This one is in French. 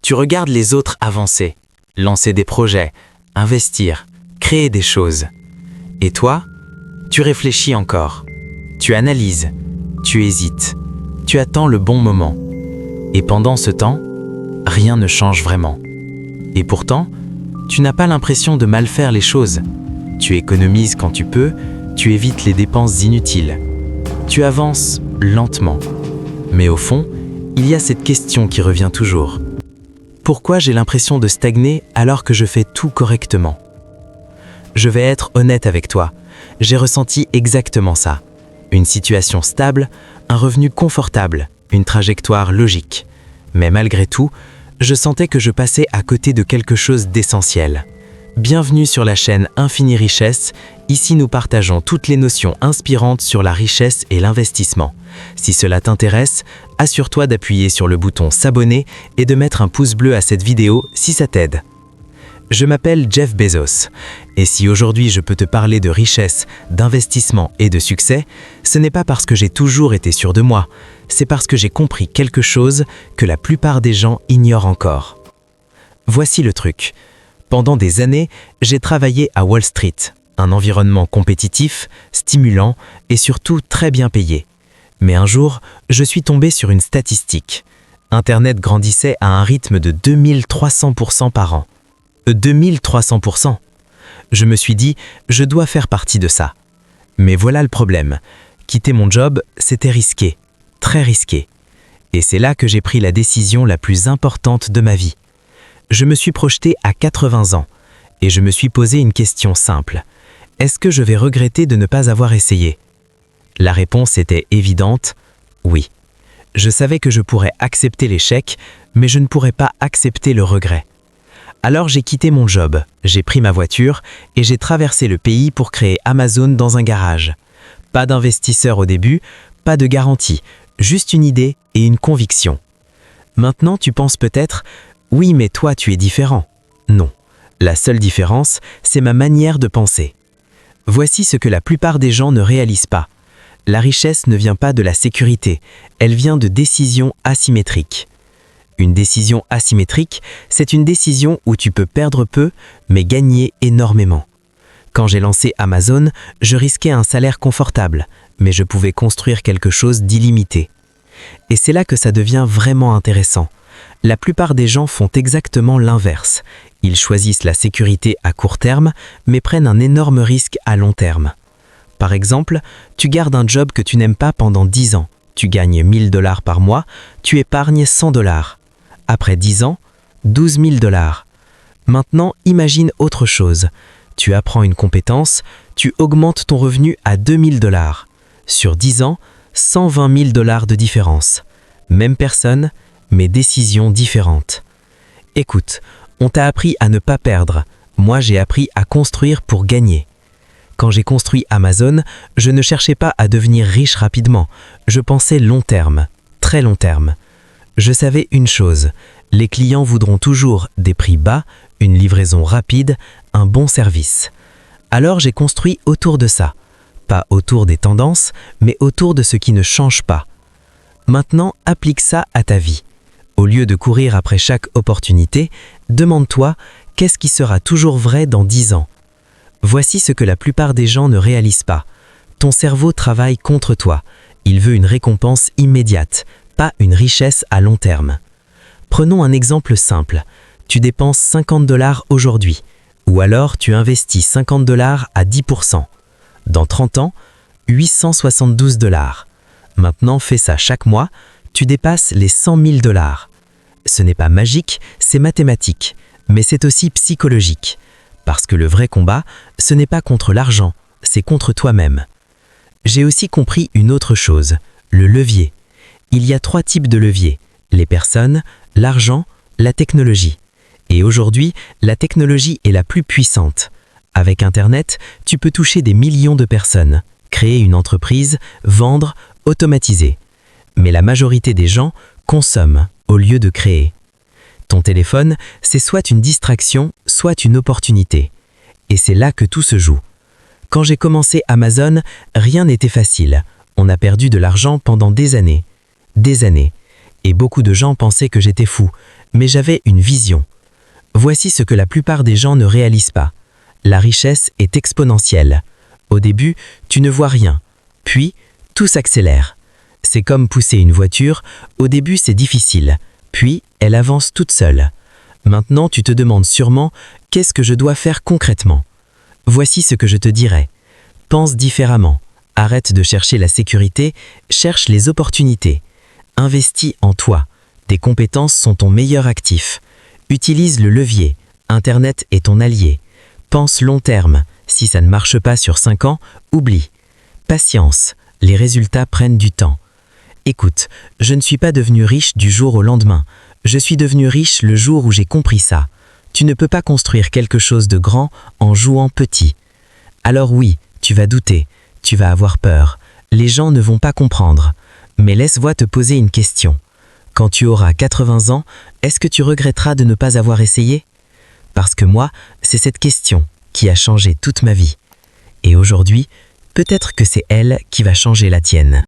Tu regardes les autres avancer, lancer des projets, investir, créer des choses. Et toi, tu réfléchis encore. Tu analyses, tu hésites, tu attends le bon moment. Et pendant ce temps, rien ne change vraiment. Et pourtant, tu n'as pas l'impression de mal faire les choses. Tu économises quand tu peux, tu évites les dépenses inutiles. Tu avances lentement. Mais au fond, il y a cette question qui revient toujours. Pourquoi j'ai l'impression de stagner alors que je fais tout correctement? Je vais être honnête avec toi. J'ai ressenti exactement ça. Une situation stable, un revenu confortable, une trajectoire logique. Mais malgré tout, je sentais que je passais à côté de quelque chose d'essentiel. Bienvenue sur la chaîne Infini Richesse. Ici, nous partageons toutes les notions inspirantes sur la richesse et l'investissement. Si cela t'intéresse, assure-toi d'appuyer sur le bouton s'abonner et de mettre un pouce bleu à cette vidéo si ça t'aide. Je m'appelle Jeff Bezos, et si aujourd'hui je peux te parler de richesse, d'investissement et de succès, ce n'est pas parce que j'ai toujours été sûr de moi, c'est parce que j'ai compris quelque chose que la plupart des gens ignorent encore. Voici le truc. Pendant des années, j'ai travaillé à Wall Street, un environnement compétitif, stimulant et surtout très bien payé. Mais un jour, je suis tombé sur une statistique. Internet grandissait à un rythme de 2300% par an. 2300%. Je me suis dit, je dois faire partie de ça. Mais voilà le problème. Quitter mon job, c'était risqué, très risqué. Et c'est là que j'ai pris la décision la plus importante de ma vie. Je me suis projeté à 80 ans et je me suis posé une question simple. Est-ce que je vais regretter de ne pas avoir essayé? La réponse était évidente, oui. Je savais que je pourrais accepter l'échec, mais je ne pourrais pas accepter le regret. Alors j'ai quitté mon job, j'ai pris ma voiture et j'ai traversé le pays pour créer Amazon dans un garage. Pas d'investisseur au début, pas de garantie, juste une idée et une conviction. Maintenant tu penses peut-être, oui mais toi tu es différent. Non, la seule différence, c'est ma manière de penser. Voici ce que la plupart des gens ne réalisent pas. La richesse ne vient pas de la sécurité, elle vient de décisions asymétriques. Une décision asymétrique, c'est une décision où tu peux perdre peu, mais gagner énormément. Quand j'ai lancé Amazon, je risquais un salaire confortable, mais je pouvais construire quelque chose d'illimité. Et c'est là que ça devient vraiment intéressant. La plupart des gens font exactement l'inverse. Ils choisissent la sécurité à court terme, mais prennent un énorme risque à long terme. Par exemple, tu gardes un job que tu n'aimes pas pendant 10 ans. Tu gagnes 1000 $ par mois, tu épargnes 100 $. Après 10 ans, 12 000 $. Maintenant, imagine autre chose. Tu apprends une compétence, tu augmentes ton revenu à 2000 $. Sur 10 ans, 120 000 $ de différence. Même personne, mais décisions différentes. Écoute, on t'a appris à ne pas perdre. Moi, j'ai appris à construire pour gagner. Quand j'ai construit Amazon, je ne cherchais pas à devenir riche rapidement. Je pensais long terme, très long terme. Je savais une chose, les clients voudront toujours des prix bas, une livraison rapide, un bon service. Alors j'ai construit autour de ça. Pas autour des tendances, mais autour de ce qui ne change pas. Maintenant, applique ça à ta vie. Au lieu de courir après chaque opportunité, demande-toi qu'est-ce qui sera toujours vrai dans 10 ans. Voici ce que la plupart des gens ne réalisent pas. Ton cerveau travaille contre toi. Il veut une récompense immédiate, pas une richesse à long terme. Prenons un exemple simple. Tu dépenses 50 $ aujourd'hui, ou alors tu investis 50 $ à 10%. Dans 30 ans, 872 $. Maintenant, fais ça chaque mois, tu dépasses les 100 000 $. Ce n'est pas magique, c'est mathématique, mais c'est aussi psychologique. Parce que le vrai combat, ce n'est pas contre l'argent, c'est contre toi-même. J'ai aussi compris une autre chose, le levier. Il y a 3 types de leviers, les personnes, l'argent, la technologie. Et aujourd'hui, la technologie est la plus puissante. Avec Internet, tu peux toucher des millions de personnes, créer une entreprise, vendre, automatiser. Mais la majorité des gens consomment au lieu de créer. Ton téléphone, c'est soit une distraction, soit une opportunité. Et c'est là que tout se joue. Quand j'ai commencé Amazon, rien n'était facile. On a perdu de l'argent pendant des années. Des années. et beaucoup de gens pensaient que j'étais fou, mais j'avais une vision. Voici ce que la plupart des gens ne réalisent pas. La richesse est exponentielle. Au début, tu ne vois rien. Puis, tout s'accélère. C'est comme pousser une voiture. Au début, c'est difficile. Puis, elle avance toute seule. Maintenant, tu te demandes sûrement « Qu'est-ce que je dois faire concrètement ?» Voici ce que je te dirais. Pense différemment. Arrête de chercher la sécurité, cherche les opportunités. Investis en toi. Tes compétences sont ton meilleur actif. Utilise le levier. Internet est ton allié. Pense long terme. Si ça ne marche pas sur 5 ans, oublie. Patience. Les résultats prennent du temps. Écoute, je ne suis pas devenu riche du jour au lendemain. Je suis devenu riche le jour où j'ai compris ça. Tu ne peux pas construire quelque chose de grand en jouant petit. Alors oui, tu vas douter, tu vas avoir peur. Les gens ne vont pas comprendre. Mais laisse-moi te poser une question. Quand tu auras 80 ans, est-ce que tu regretteras de ne pas avoir essayé? Parce que moi, c'est cette question qui a changé toute ma vie. Et aujourd'hui, peut-être que c'est elle qui va changer la tienne.